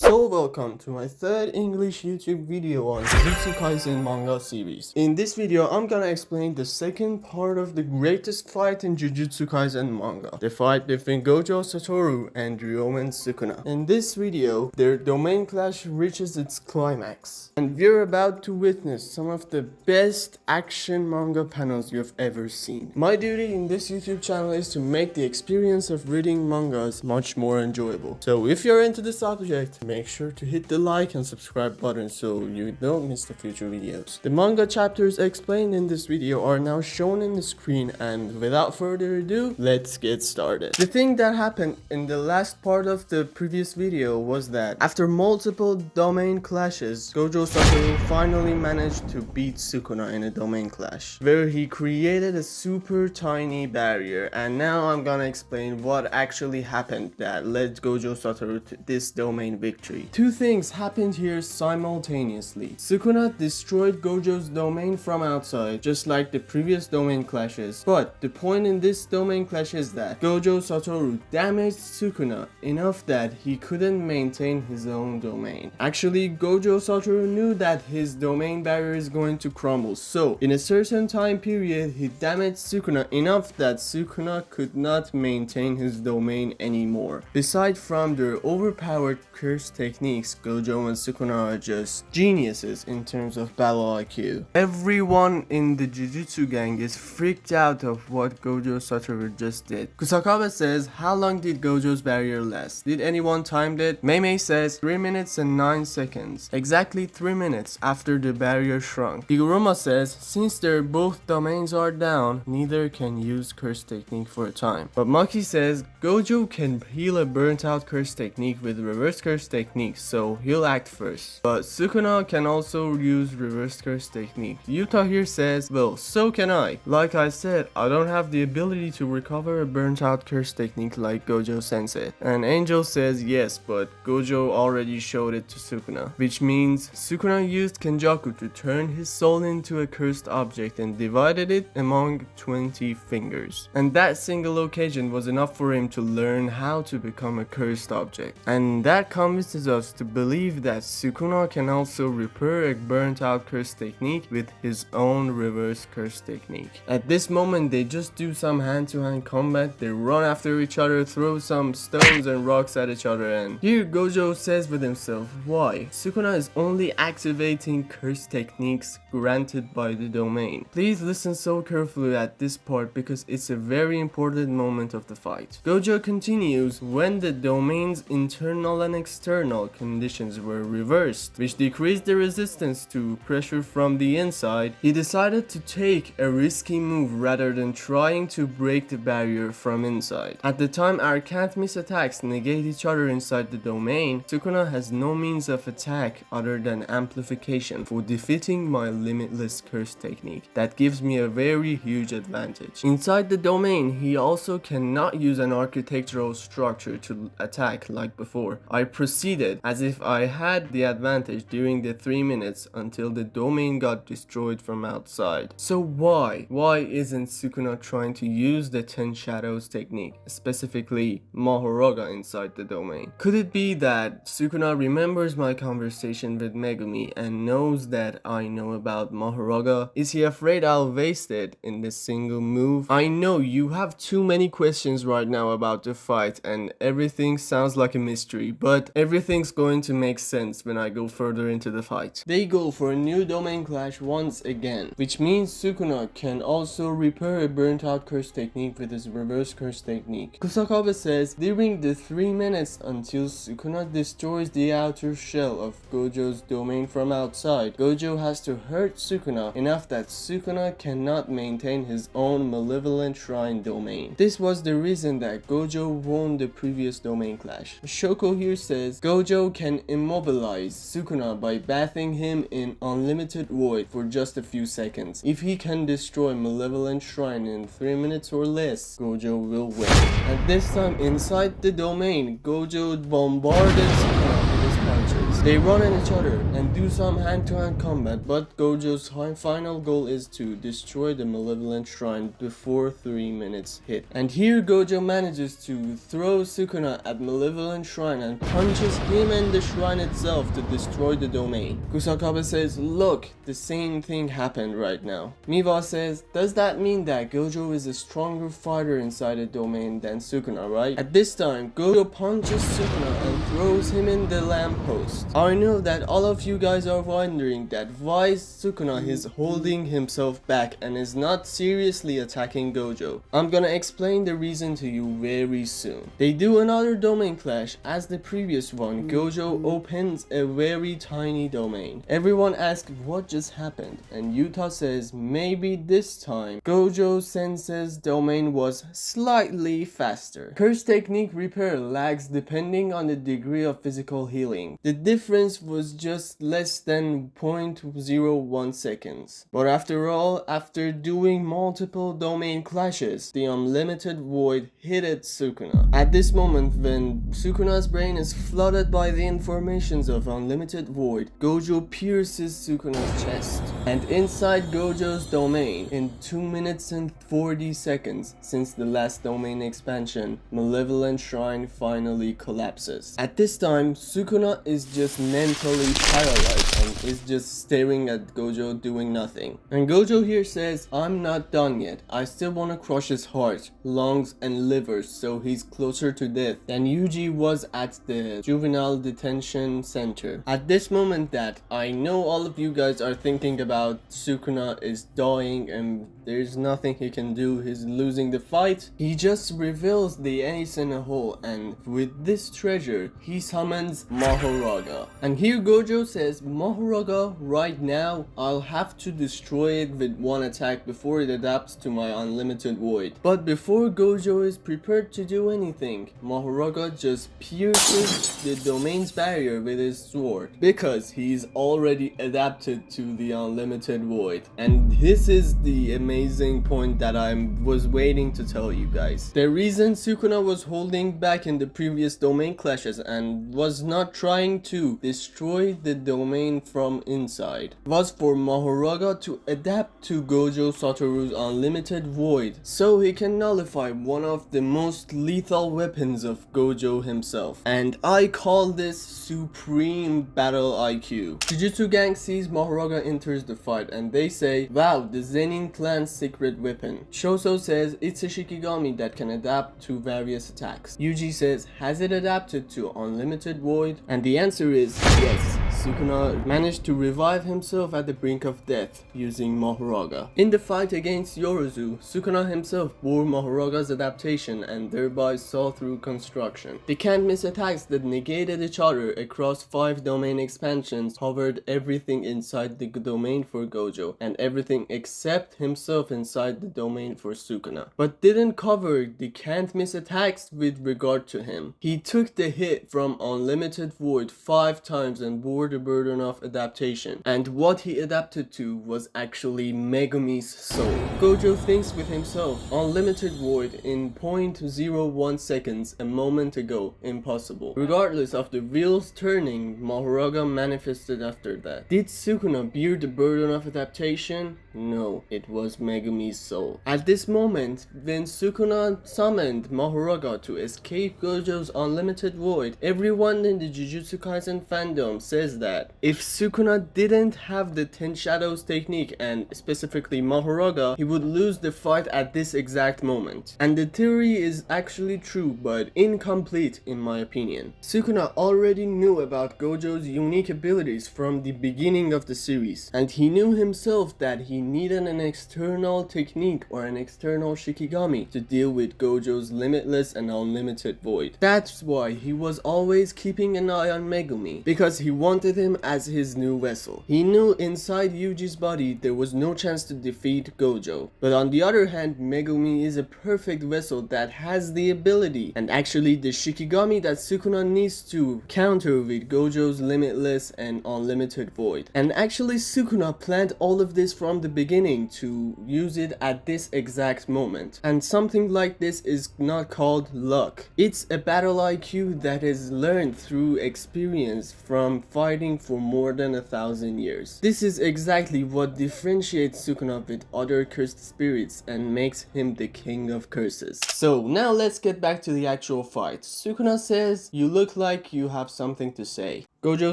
So welcome to my third English YouTube video on Jujutsu Kaisen manga series. In this video, I'm gonna explain the second part of the greatest fight in Jujutsu Kaisen manga. The fight between Gojo Satoru and Ryomen Sukuna. In this video, their domain clash reaches its climax. And we're about to witness some of the best action manga panels you've ever seen. My duty in this YouTube channel is to make the experience of reading mangas much more enjoyable. So if you're into the subject, make sure to hit the like and subscribe button so you don't miss the future videos. The manga chapters explained in this video are now shown in the screen, and without further ado, let's get started. The thing that happened in the last part of the previous video was that after multiple domain clashes, Gojo Satoru finally managed to beat Sukuna in a domain clash, where he created a super tiny barrier, and now I'm gonna explain what actually happened that led Gojo Satoru to this domain victory. Two things happened here simultaneously. Sukuna destroyed Gojo's domain from outside, just like the previous domain clashes, but the point in this domain clash is that Gojo Satoru damaged Sukuna enough that he couldn't maintain his own domain. Actually, Gojo Satoru knew that his domain barrier is going to crumble, so in a certain time period, he damaged Sukuna enough that Sukuna could not maintain his domain anymore. Beside from their overpowered curse techniques, Gojo and Sukuna are just geniuses in terms of battle IQ. Everyone in the Jujutsu gang is freaked out of what Gojo Satoru just did. Kusakabe says, how long did Gojo's barrier last? Did anyone time it? Meimei says 3 minutes and 9 seconds. Exactly 3 minutes after the barrier shrunk. Higuruma says, since their both domains are down, neither can use curse technique for a time. But Maki says, Gojo can heal a burnt out curse technique with reverse curse technique, so he'll act first. But Sukuna can also use reverse curse technique. Yuta here says, well, so can I. Like I said, I don't have the ability to recover a burnt out curse technique like Gojo sensei. And Angel says, yes, but Gojo already showed it to Sukuna. Which means Sukuna used Kenjaku to turn his soul into a cursed object and divided it among 20 fingers. And that single occasion was enough for him to learn how to become a cursed object. And that convinces us to believe that Sukuna can also repair a burnt out curse technique with his own reverse curse technique. At this moment, they just do some hand-to-hand combat, they run after each other, throw some stones and rocks at each other, and here Gojo says with himself, why? Sukuna is only activating curse techniques granted by the domain. Please listen so carefully at this part because it's a very important moment of the fight. Gojo continues, when the domain's internal and external conditions were reversed, which decreased the resistance to pressure from the inside, he decided to take a risky move rather than trying to break the barrier from inside. At the time our can't miss attacks negate each other inside the domain, Sukuna has no means of attack other than amplification for defeating my limitless curse technique. That gives me a very huge advantage. Inside the domain, he also cannot use an architectural structure to attack like before. I proceeded as if I had the advantage during the 3 minutes until the domain got destroyed from outside. So why isn't Sukuna trying to use the 10 shadows technique, specifically Mahoraga inside the domain? Could it be that Sukuna remembers my conversation with Megumi and knows that I know about Mahoraga? Is he afraid I'll waste it in this single move? I know you have too many questions right now about the fight and everything sounds like a mystery, but everything's going to make sense when I go further into the fight. They go for a new domain clash once again, which means Sukuna can also repair a burnt out curse technique with his reverse curse technique. Kusakabe says, during the 3 minutes until Sukuna destroys the outer shell of Gojo's domain from outside, Gojo has to hurt Sukuna enough that Sukuna cannot maintain his own malevolent shrine domain. This was the reason that Gojo won the previous domain clash. Shoko here says, Gojo can immobilize Sukuna by bathing him in unlimited void for just a few seconds. If he can destroy malevolent shrine in 3 minutes or less, Gojo will win. At this time inside the domain, Gojo bombarded Sukuna with his punches. seconds. They run at each other and do some hand-to-hand combat, but Gojo's final goal is to destroy the malevolent shrine before 3 minutes hit. And here Gojo manages to throw Sukuna at malevolent shrine and punches him and the shrine itself to destroy the domain. Kusakabe says, look, the same thing happened right now. Miwa says, does that mean that Gojo is a stronger fighter inside the domain than Sukuna, right? At this time, Gojo punches Sukuna and throws him in the lamppost. I know that all of you guys are wondering that why Sukuna is holding himself back and is not seriously attacking Gojo. I'm gonna explain the reason to you very soon. They do another domain clash. As the previous one, Gojo opens a very tiny domain. Everyone asks what just happened, and Yuta says maybe this time Gojo senses domain was slightly faster. Curse technique repair lags depending on the degree of physical healing. The difference was just less than 0.01 seconds. But after all, after doing multiple domain clashes, the unlimited void hit at Sukuna. At this moment, when Sukuna's brain is flooded by the informations of unlimited void, Gojo pierces Sukuna's chest. And inside Gojo's domain, in 2 minutes and 40 seconds since the last domain expansion, Malevolent Shrine finally collapses. At this time, Sukuna is just mentally paralyzed and is just staring at Gojo doing nothing. And Gojo here says, I'm not done yet. I still want to crush his heart, lungs and liver so he's closer to death than Yuji was at the juvenile detention center. At this moment that I know all of you guys are thinking about Sukuna is dying and there's nothing he can do, he's losing the fight, he just reveals the ace in a hole, and with this treasure he summons Mahoraga. And here Gojo says, Mahoraga, right now I'll have to destroy it with one attack before it adapts to my unlimited void. But before Gojo is prepared to do anything, Mahoraga just pierces the domain's barrier with his sword because he's already adapted to the unlimited void. And this is the amazing point that I was waiting to tell you guys. The reason Sukuna was holding back in the previous domain clashes and was not trying to destroy the domain from inside was for Mahoraga to adapt to Gojo Satoru's unlimited void so he can nullify one of the most lethal weapons of Gojo himself. And I call this supreme battle IQ. Jujutsu Gang sees Mahoraga enters the fight and they say, wow, the Zenin clan's secret weapon. Shoso says it's a Shikigami that can adapt to various attacks. Yuji says, has it adapted to unlimited void? And the answer is yes. Sukuna managed to revive himself at the brink of death using Mahoraga. In the fight against Yorozu, Sukuna himself bore Mahoraga's adaptation and thereby saw through construction. The can't miss attacks that negated each other across 5 domain expansions covered everything inside the domain for Gojo and everything except himself inside the domain for Sukuna, but didn't cover the can't miss attacks with regard to him. He took the hit from unlimited void 5 times and bore the burden of adaptation, and what he adapted to was actually Megumi's soul. Gojo thinks with himself, unlimited void in 0.01 seconds a moment ago, impossible. Regardless of the wheels turning, Mahoraga manifested after that. Did Sukuna bear the burden of adaptation? No, it was Megumi's soul. At this moment, when Sukuna summoned Mahoraga to escape Gojo's unlimited void, everyone in the Jujutsu Kaisen fandom says that if Sukuna didn't have the 10 Shadows technique and specifically Mahoraga, he would lose the fight at this exact moment. And the theory is actually true but incomplete in my opinion. Sukuna already knew about Gojo's unique abilities from the beginning of the series, and he knew himself that he needed an external technique or an external Shikigami to deal with Gojo's limitless and unlimited void. That's why he was always keeping an eye on Megumi, because he wanted him as his new vessel. He knew inside Yuji's body there was no chance to defeat Gojo, but on the other hand, Megumi is a perfect vessel that has the ability and actually the Shikigami that Sukuna needs to counter with Gojo's limitless and unlimited void. And actually Sukuna planned all of this from the the beginning to use it at this exact moment. And something like this is not called luck. It's a battle IQ that is learned through experience from fighting for more than 1,000 years. This is exactly what differentiates Sukuna with other cursed spirits and makes him the king of curses. So now let's get back to the actual fight. Sukuna says, "You look like you have something to say." Gojo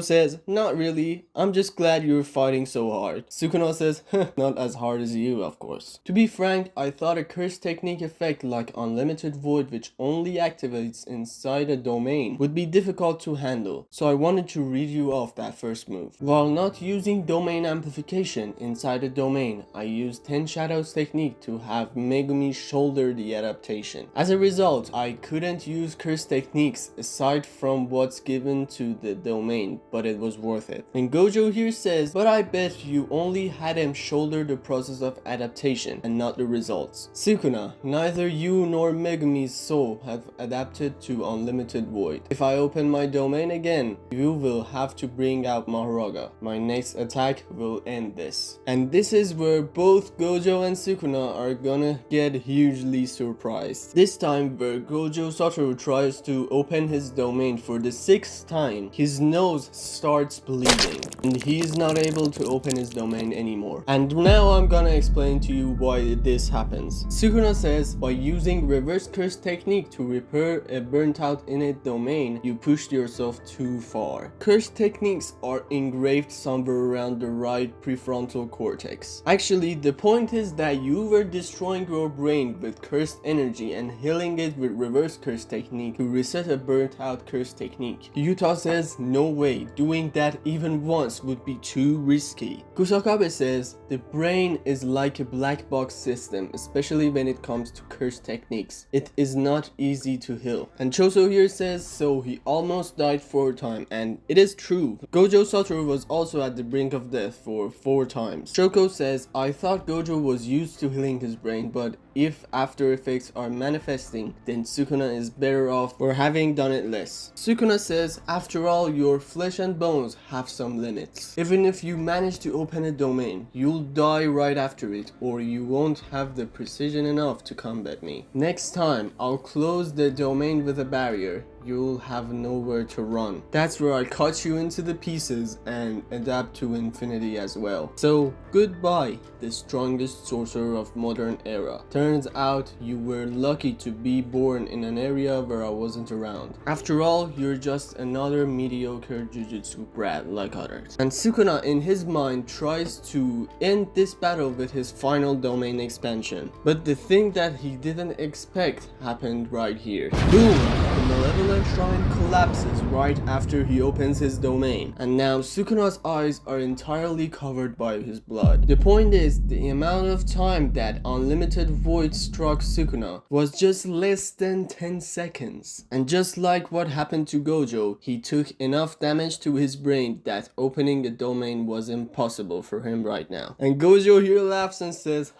says, "Not really, I'm just glad you're fighting so hard." Sukuna says, "Not as hard as you, of course." To be frank, I thought a curse technique effect like Unlimited Void, which only activates inside a domain, would be difficult to handle, so I wanted to read you off that first move. While not using domain amplification inside a domain, I used 10 Shadows technique to have Megumi shoulder the adaptation. As a result, I couldn't use curse techniques aside from what's given to the domain, but it was worth it. And Gojo here says, "But I bet you only had him shoulder the process of adaptation and not the results." Sukuna, neither you nor Megumi's soul have adapted to Unlimited Void. If I open my domain again, you will have to bring out Mahoraga. My next attack will end this. And this is where both Gojo and Sukuna are gonna get hugely surprised. This time where Gojo Satoru tries to open his domain for the 6th time, his nose starts bleeding and he's not able to open his domain anymore. And now I'm gonna explain to you why this happens. Sukuna says, by using reverse curse technique to repair a burnt out innate domain, you pushed yourself too far. Curse techniques are engraved somewhere around the right prefrontal cortex. Actually, the point is that you were destroying your brain with cursed energy and healing it with reverse curse technique to reset a burnt out curse technique. Yuta says, "No way, doing that even once would be too risky." Kusakabe says, "The brain is like a black box system, especially when it comes to curse techniques. It is not easy to heal." And Choso here says, "So he almost died 4 times," and it is true. Gojo Satoru was also at the brink of death for 4 times. Shoko says, "I thought Gojo was used to healing his brain, but if after effects are manifesting, then Sukuna is better off for having done it less." Sukuna says, "After all, your flesh and bones have some limits. Even if you manage to open a domain, you'll die right after it, or you won't have the precision enough to combat me. Next time, I'll close the domain with a barrier. You'll have nowhere to run. That's where I cut you into the pieces and adapt to infinity as well. So, goodbye, the strongest sorcerer of modern era. Turns out you were lucky to be born in an area where I wasn't around. After all, you're just another mediocre jujutsu brat like others." And Sukuna in his mind tries to end this battle with his final domain expansion. But the thing that he didn't expect happened right here. Boom! The malevolent shrine collapses right after he opens his domain, and now Sukuna's eyes are entirely covered by his blood. The point is, the amount of time that Unlimited Void struck Sukuna was just less than 10 seconds. And just like what happened to Gojo, he took enough damage to his brain that opening a domain was impossible for him right now. And Gojo here laughs and says,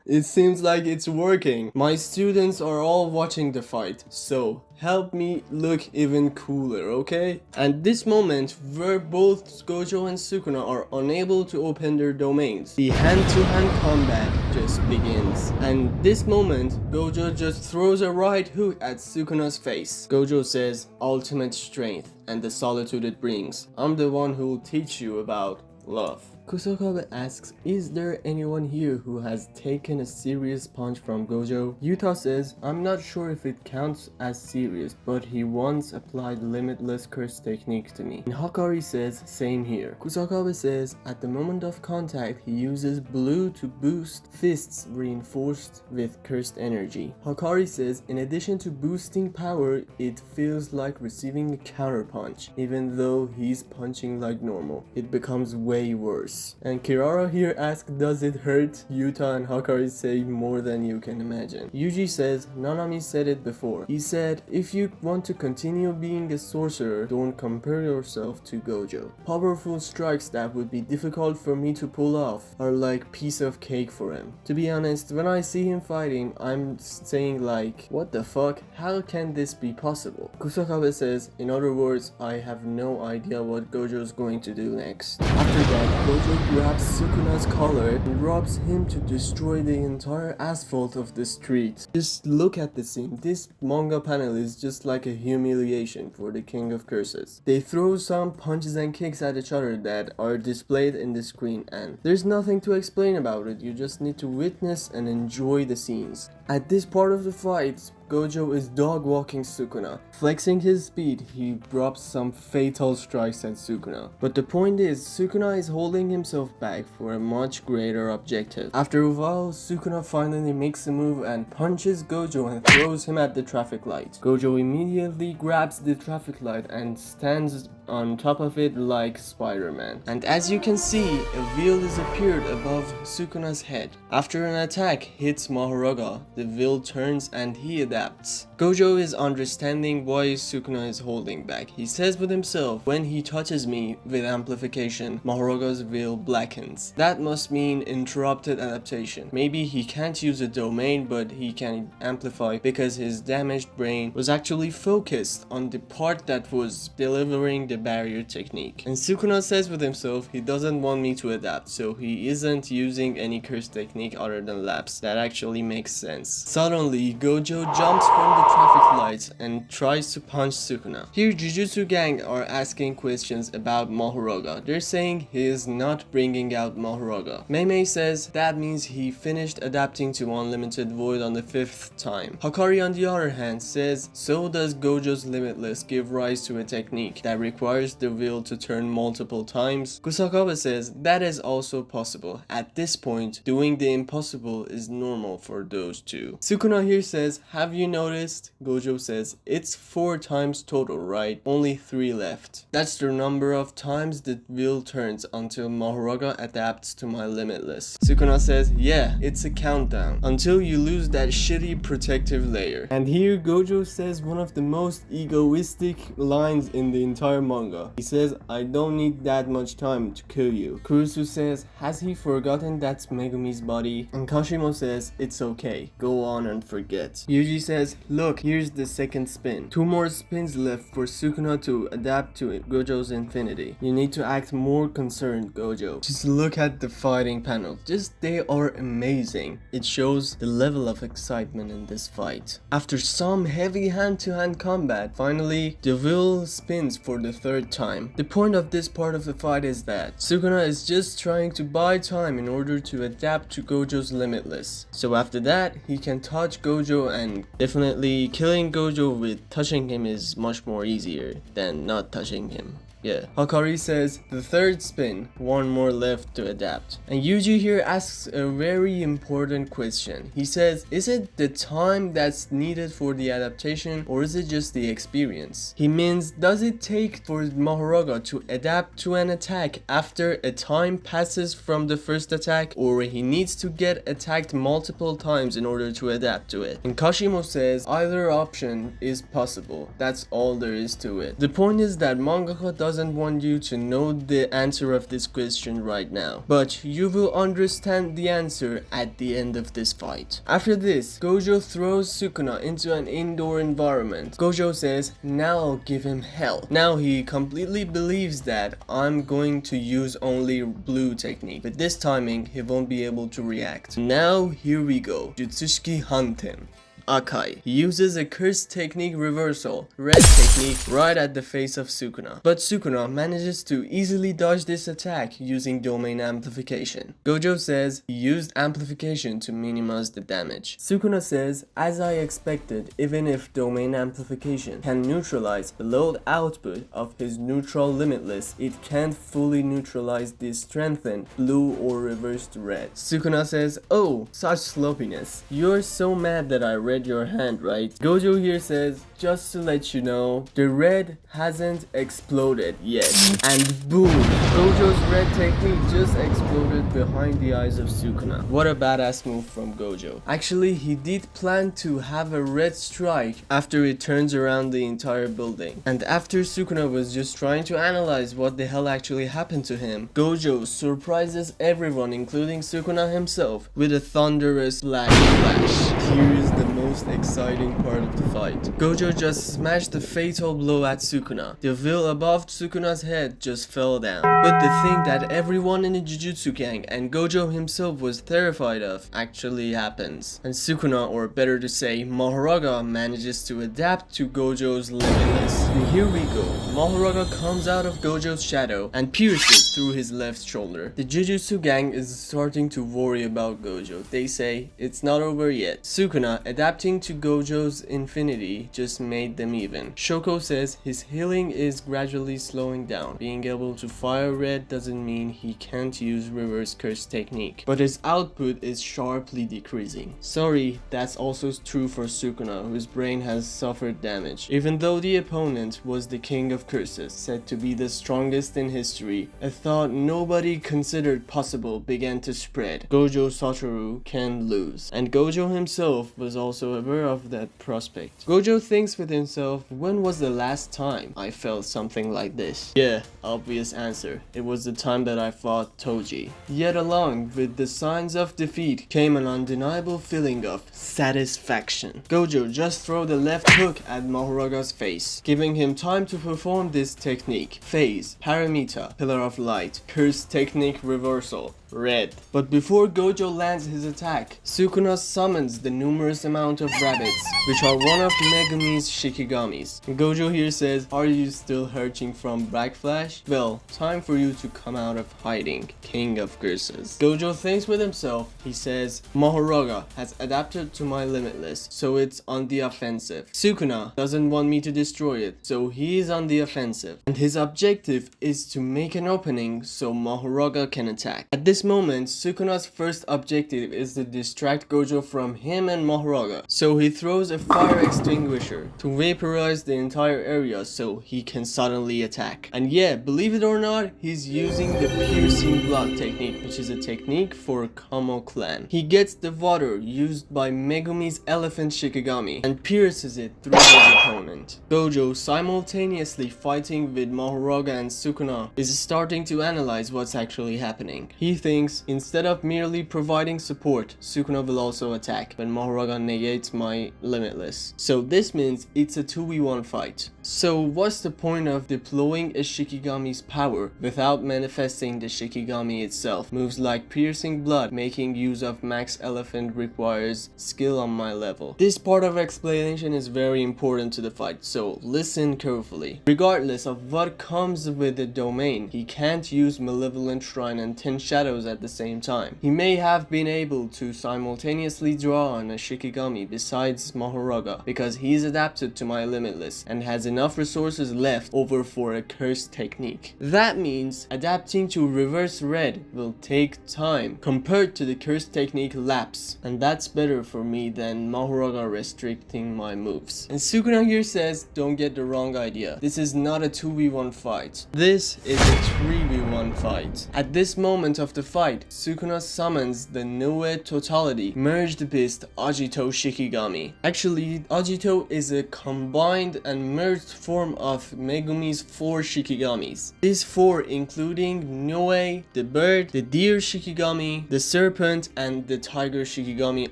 "It seems like it's working. My students are all watching the fight, so help me look even cooler, okay?" And this moment where both Gojo and Sukuna are unable to open their domains, the hand-to-hand combat just begins. And this moment, Gojo just throws a right hook at Sukuna's face. Gojo says, "Ultimate strength and the solitude it brings. I'm the one who will teach you about love." Kusakabe asks, "Is there anyone here who has taken a serious punch from Gojo?" Yuta says, "I'm not sure if it counts as serious, but he once applied limitless curse technique to me." And Hakari says, "Same here." Kusakabe says, "At the moment of contact, he uses blue to boost fists reinforced with cursed energy." Hakari says, "In addition to boosting power, it feels like receiving a counter punch. Even though he's punching like normal, it becomes way worse." And Kirara here asks, "Does it hurt?" Yuta and Hakari say, "More than you can imagine." Yuji says, "Nanami said it before. He said, if you want to continue being a sorcerer, don't compare yourself to Gojo. Powerful strikes that would be difficult for me to pull off are like piece of cake for him. To be honest, when I see him fighting, I'm saying like, what the fuck? How can this be possible?" Kusakabe says, "In other words, I have no idea what Gojo's going to do next." After that, Gojo grabs Sukuna's collar and robs him to destroy the entire asphalt of the street. Just look at the scene. This manga panel is just like a humiliation for the King of Curses. They throw some punches and kicks at each other that are displayed in the screen, and there's nothing to explain about it. You just need to witness and enjoy the scenes. At this part of the fight, Gojo is dog walking Sukuna. Flexing his speed, he drops some fatal strikes at Sukuna. But the point is, Sukuna is holding himself back for a much greater objective. After a while, Sukuna finally makes a move and punches Gojo and throws him at the traffic light. Gojo immediately grabs the traffic light and stands on top of it like Spider-Man. And as you can see, a wheel has appeared above Sukuna's head. After an attack hits Mahoraga, the wheel turns and he adapts. Gojo is understanding why Sukuna is holding back. He says with himself, when he touches me with amplification, Mahoraga's wheel blackens. That must mean interrupted adaptation. Maybe he can't use a domain, but he can amplify because his damaged brain was actually focused on the part that was delivering the barrier technique. And Sukuna says with himself, he doesn't want me to adapt, so he isn't using any curse technique other than lapse. That actually makes sense. Suddenly, Gojo jumps from the traffic lights and tries to punch Sukuna. Here, Jujutsu gang are asking questions about Mahoraga. They're saying he is not bringing out Mahoraga. Mei says that means he finished adapting to Unlimited Void on the 5th time. Hakari on the other hand says so does Gojo's Limitless give rise to a technique that requires the wheel to turn multiple times. Kusakawa says that is also possible. At this point, doing the impossible is normal for those two. Sukuna here says, have you noticed? Gojo says, it's 4 times total, right? Only 3 left. That's the number of times the wheel turns until Mahoraga adapts to my Limitless. Sukuna says, yeah, it's a countdown until you lose that shitty protective layer. And here Gojo says one of the most egoistic lines in the entire manga. He says, I don't need that much time to kill you. Kurusu says, has he forgotten that's Megumi's body? And Kashimo says, it's okay, go on and forget. Yuji says, look, here's the second spin. 2 more spins left for Sukuna to adapt to Gojo's infinity. You need to act more concerned, Gojo. Just look at the fighting panel. They are amazing. It shows the level of excitement in this fight. After some heavy hand-to-hand combat, finally the wheel spins for the 3rd time. The point of this part of the fight is that Sukuna is just trying to buy time in order to adapt to Gojo's Limitless. So after that, he can touch Gojo, and definitely killing Gojo with touching him is much more easier than not touching him. Yeah. Hakari says, the 3rd spin, 1 more left to adapt. And Yuji here asks a very important question. He says, is it the time that's needed for the adaptation, or is it just the experience? He means, does it take for Mahoraga to adapt to an attack after a time passes from the first attack, or he needs to get attacked multiple times in order to adapt to it? And Kashimo says, either option is possible. That's all there is to it. The point is that mangaka doesn't want you to know the answer of this question right now, but you will understand the answer at the end of this fight. After this, Gojo throws Sukuna into an indoor environment. Gojo says, now I'll give him hell. Now he completely believes that I'm going to use only blue technique. With this timing, he won't be able to react. Now here we go. Jutsushiki Hanten. Akai. He uses a curse technique reversal, red technique, right at the face of Sukuna. But Sukuna manages to easily dodge this attack using domain amplification. Gojo says he used amplification to minimize the damage. Sukuna says, as I expected, even if domain amplification can neutralize the load output of his neutral Limitless, it can't fully neutralize the strengthened blue or reversed red. Sukuna says, oh, such sloppiness. You're so mad that I read your hand, right? Gojo here says, just to let you know, the red hasn't exploded yet. And boom! Gojo's red technique just exploded behind the eyes of Sukuna. What a badass move from Gojo. Actually, he did plan to have a red strike after it turns around the entire building. And after Sukuna was just trying to analyze what the hell actually happened to him, Gojo surprises everyone, including Sukuna himself, with a thunderous black flash. Here is the most most exciting part of the fight. Gojo just smashed a fatal blow at Sukuna. The veil above Sukuna's head just fell down. But the thing that everyone in the Jujutsu gang and Gojo himself was terrified of actually happens. And Sukuna, or better to say, Mahoraga, manages to adapt to Gojo's limitless. And here we go. Mahoraga comes out of Gojo's shadow and pierces through his left shoulder. The Jujutsu gang is starting to worry about Gojo. They say it's not over yet. Sukuna, adapting to Gojo's infinity, just made them even. Shoko says his healing is gradually slowing down. Being able to fire red doesn't mean he can't use reverse curse technique, but his output is sharply decreasing. Sorry, that's also true for Sukuna, whose brain has suffered damage. Even though the opponent was the king of curses, said to be the strongest in history, a thought nobody considered possible began to spread. Gojo Satoru can lose, and Gojo himself was also aware of that prospect. Gojo thinks with himself, when was the last time I felt something like this? Yeah, obvious answer. It was the time that I fought Toji. Yet along with the signs of defeat came an undeniable feeling of satisfaction. Gojo just threw the left hook at Mahoraga's face, giving him time to perform this technique. Phase, Paramita, Pillar of Light, Curse Technique Reversal, Red. But before Gojo lands his attack, Sukuna summons the numerous amount of rabbits, which are one of Megumi's Shikigamis. Gojo here says, are you still hurting from backflash? Well, time for you to come out of hiding, King of Curses. Gojo thinks with himself. He says, Mahoraga has adapted to my limitless, so it's on the offensive. Sukuna doesn't want me to destroy it, so he is on the offensive. And his objective is to make an opening so Mahoraga can attack. At this moment, Sukuna's first objective is to distract Gojo from him and Mahoraga, so he throws a fire extinguisher to vaporize the entire area so he can suddenly attack. And yeah, believe it or not, he's using the piercing blood technique, which is a technique for Kamo clan. He gets the water used by Megumi's elephant Shikigami and pierces it through his opponent. Gojo, simultaneously fighting with Mahoraga and Sukuna, is starting to analyze what's actually happening. He thinks instead of merely providing support, Sukuna will also attack when Mahoraga negates my limitless. So this means it's a 2v1 fight. So what's the point of deploying a Shikigami's power without manifesting the Shikigami itself? Moves like piercing blood, making use of max elephant requires skill on my level. This part of explanation is very important to the fight, so listen carefully. Regardless of what comes with the domain, he can't use Malevolent Shrine and 10 Shadows at the same time. He may have been able to simultaneously draw on a Shikigami besides Mahoraga because he's adapted to my limitless and has enough resources left over for a curse technique. That means adapting to reverse red will take time compared to the curse technique lapse, and that's better for me than Mahoraga restricting my moves. And Sukuna here says, don't get the wrong idea. This is not a 2v1 fight. This is a 3v1 fight. At this moment of the fight, Sukuna summons the Noe Totality Merged Beast Agito Shikigami. Actually, Agito is a combined and merged form of Megumi's 4 Shikigamis. These 4 including Noe, the bird, the deer Shikigami, the serpent, and the tiger Shikigami,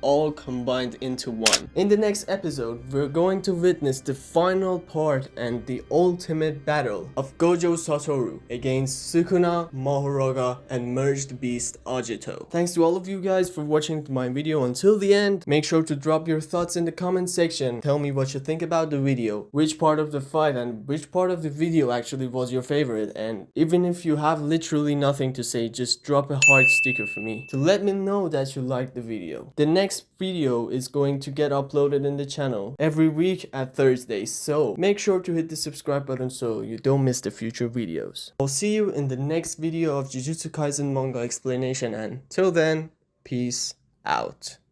all combined into one. In the next episode, we're going to witness the final part and the ultimate battle of Gojo Satoru against Sukuna, Mahoraga, and merged beast Agito. Thanks to all of you guys for watching my video until the end. Make sure to drop your thoughts in the comment section. Tell me what you think about the video, which part of the fight and which part of the video actually was your favorite, and even if you have literally nothing to say, just drop a heart sticker for me to let me know that you liked the video. The next video is going to get uploaded in the channel every week at Thursdays, so make sure to hit the subscribe button so you don't miss the future videos. I'll see you in the next video of Jujutsu Kaisen manga explanation, and till then, peace out.